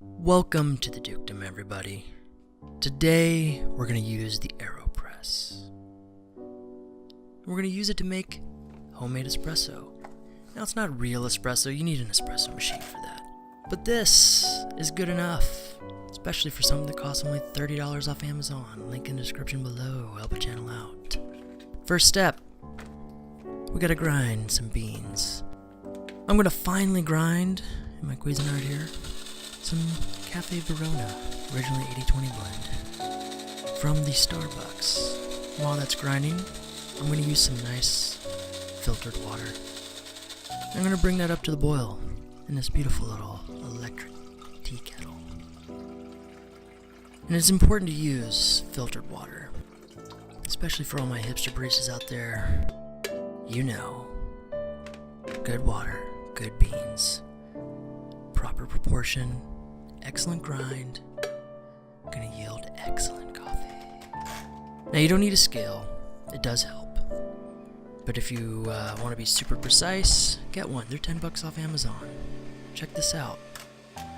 Welcome to the Dukedom, everybody. Today, we're going to use the aeropress. We're going to use it to make homemade espresso. Now, it's not real espresso. You need an espresso machine for that. But this is good enough, especially for something that costs only $30 off Amazon. Link in the description below. Help a channel out. First step, we got to grind some beans. I'm going to finely grind, in my Cuisinart here, some Cafe Verona, originally 80/20 blend, from the Starbucks. While that's grinding, I'm going to use some nice filtered water. I'm going to bring that up to the boil in this beautiful little electric tea kettle. And it's important to use filtered water, especially for all my hipster baristas out there. You know, good water, good beans, proper proportion, excellent grind, gonna yield excellent coffee. Now, you don't need a scale, it does help. But if you want to be super precise, get one. They're $10 off Amazon. Check this out.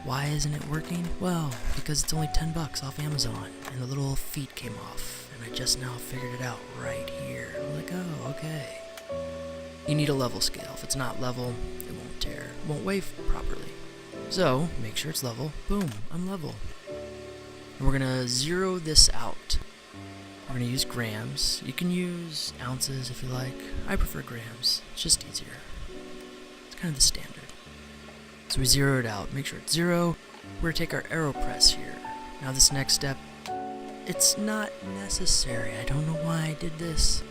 Why isn't it working? Well, because it's only $10 off Amazon, and the little feet came off, and I just now figured it out right here. I'm like, oh, okay. You need a level scale. If it's not level, it won't tear, it won't weigh properly. So, make sure it's level. Boom, I'm level. And we're gonna zero this out. We're gonna use grams. You can use ounces if you like. I prefer grams, it's just easier. It's kind of the standard. So we zero it out, make sure it's zero. We're gonna take our aeropress here. Now this next step, it's not necessary. I don't know why I did this,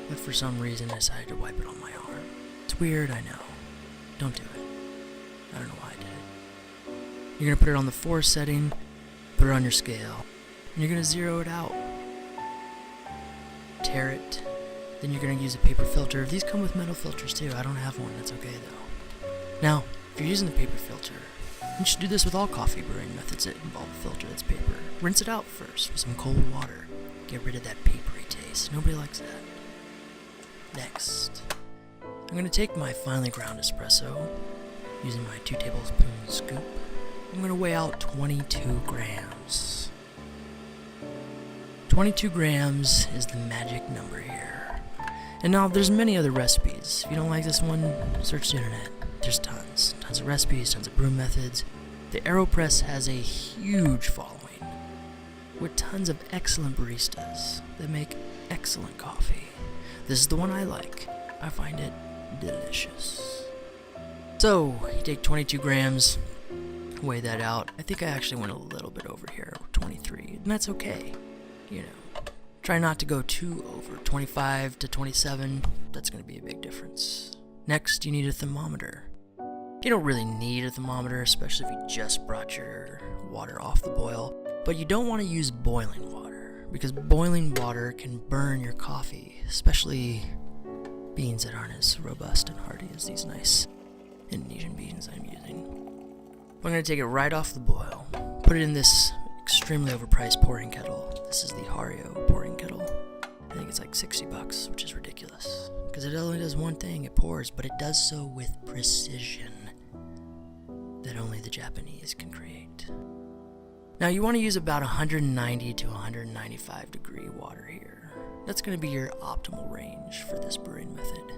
but for some reason I decided to wipe it on my arm. It's weird, I know. Don't do it. I don't know why I did it. You're gonna put it on the 4 setting, put it on your scale, and you're gonna zero it out. Tare it. Then you're gonna use a paper filter. These come with metal filters too. I don't have one, that's okay though. Now, if you're using the paper filter, you should do this with all coffee brewing methods that involve a filter that's paper. Rinse it out first with some cold water. Get rid of that papery taste. Nobody likes that. Next, I'm going to take my finely ground espresso, using my 2 tablespoon scoop. I'm going to weigh out 22 grams. 22 grams is the magic number here. And now there's many other recipes. If you don't like this one, search the internet. There's tons of recipes, tons of brew methods. The aeropress has a huge following, with tons of excellent baristas that make excellent coffee. This is the one I like. I find it delicious. So, you take 22 grams, weigh that out. I think I actually went a little bit over here, 23, and that's okay. You know, try not to go too over. 25 to 27, that's going to be a big difference. Next, you need a thermometer. You don't really need a thermometer, especially if you just brought your water off the boil. But you don't want to use boiling water, because boiling water can burn your coffee, especially beans that aren't as robust and hardy as these nice Indonesian beans I'm using. I'm going to take it right off the boil, put it in this extremely overpriced pouring kettle. This is the Hario pouring kettle. I think it's like $60, which is ridiculous, because it only does one thing, it pours, but it does so with precision that only the Japanese can create. Now you want to use about 190 to 195 degree water here. That's going to be your optimal range for this brewing method.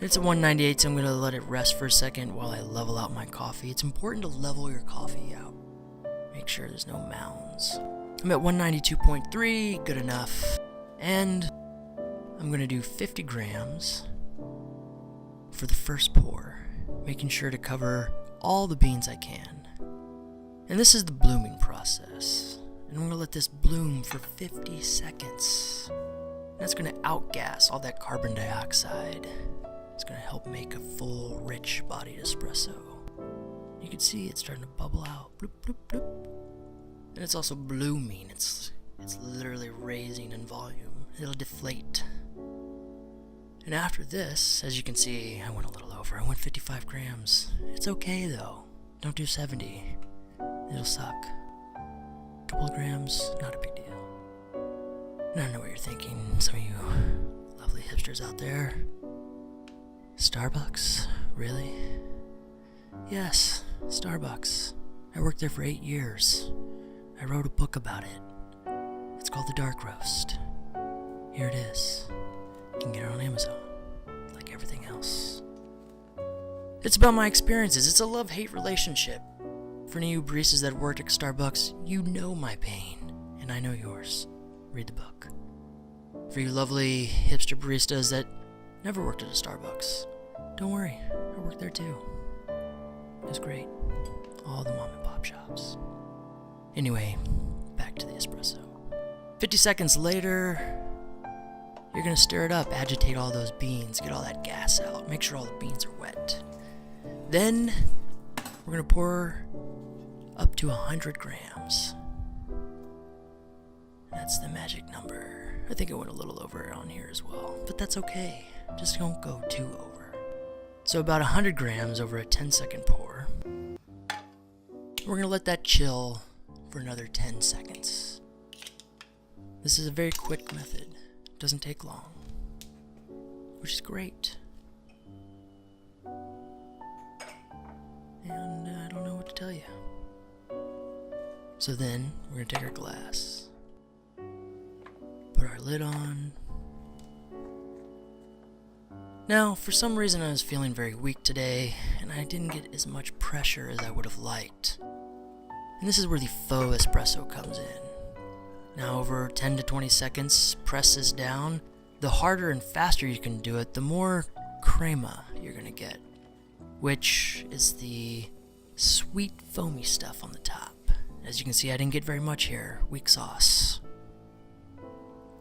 It's at 198, so I'm going to let it rest for a second while I level out my coffee. It's important to level your coffee out. Make sure there's no mounds. I'm at 192.3, good enough. And I'm going to do 50 grams for the first pour, making sure to cover all the beans I can. And this is the blooming process. And I'm going to let this bloom for 50 seconds. That's going to outgas all that carbon dioxide. It's going to help make a full, rich bodied espresso. You can see it's starting to bubble out. Bloop, bloop, bloop. And it's also blooming. It's literally raising in volume. It'll deflate. And after this, as you can see, I went a little over. I went 55 grams. It's okay though. Don't do 70. It'll suck. A couple of grams, not a big deal. And I know what you're thinking, some of you lovely hipsters out there. Starbucks? Really? Yes, Starbucks. I worked there for 8 years. I wrote a book about it. It's called The Dark Roast. Here it is. You can get it on Amazon, like everything else. It's about my experiences. It's a love-hate relationship. For any of you baristas that worked at Starbucks, you know my pain, and I know yours. Read the book. For you lovely hipster baristas that never worked at a Starbucks, don't worry, I worked there too. It was great. All the mom and pop shops. Anyway, back to the espresso. 50 seconds later, you're gonna stir it up, agitate all those beans, get all that gas out, make sure all the beans are wet. Then, we're gonna pour up to 100 grams. That's the magic number. I think it went a little over on here as well, but that's okay. Just don't go too over. So about 100 grams over a 10-second pour. We're gonna let that chill for another 10 seconds. This is a very quick method. It doesn't take long, which is great. And I don't know what to tell you. So then, we're gonna take our glass, put our lid on. Now, for some reason I was feeling very weak today, and I didn't get as much pressure as I would have liked. And this is where the faux espresso comes in. Now, over 10 to 20 seconds, press this down. The harder and faster you can do it, the more crema you're gonna get, which is the sweet foamy stuff on the top. As you can see, I didn't get very much here. Weak sauce.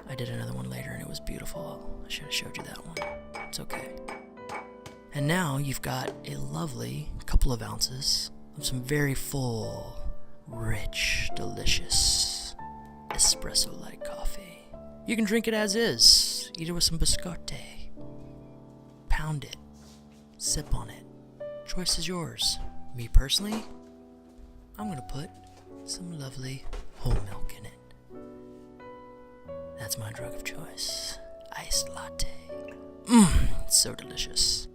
I did another one later and it was beautiful. I should have showed you that one. It's okay. And now you've got a lovely couple of ounces of some very full, rich, delicious espresso-like coffee. You can drink it as is. Eat it with some biscotti. Pound it. Sip on it. Choice is yours. Me personally, I'm gonna put some lovely whole milk in it. That's my drug of choice. Iced latte. It's so delicious.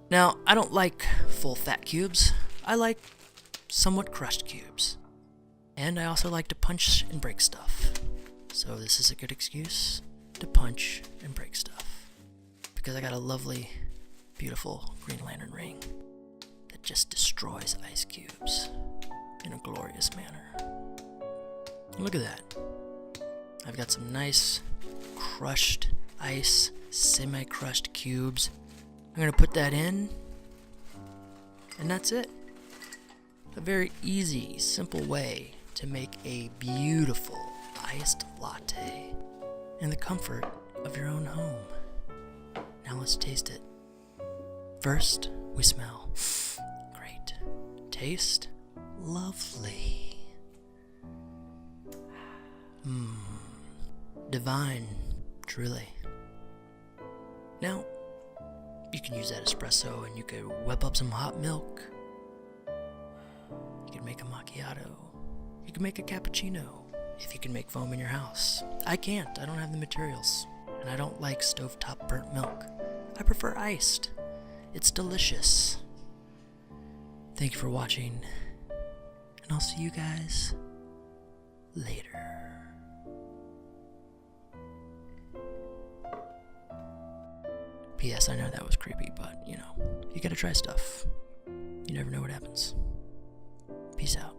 Now, I don't like full fat cubes. I like somewhat crushed cubes. And I also like to punch and break stuff. So this is a good excuse to punch and break stuff. Because I got a lovely, beautiful Green Lantern ring that just destroys ice cubes in a glorious manner. Look at that. I've got some nice crushed ice, semi-crushed cubes. I'm gonna put that in, and that's it. A very easy, simple way to make a beautiful iced latte in the comfort of your own home. Now let's taste it. First, we smell. Great. Taste. Lovely. Divine, truly. Now, you can use that espresso and you could whip up some hot milk. You could make a macchiato. You could make a cappuccino if you can make foam in your house. I can't. I don't have the materials. And I don't like stovetop burnt milk. I prefer iced. It's delicious. Thank you for watching. And I'll see you guys later. P.S. I know that was creepy, but, you gotta try stuff. You never know what happens. Peace out.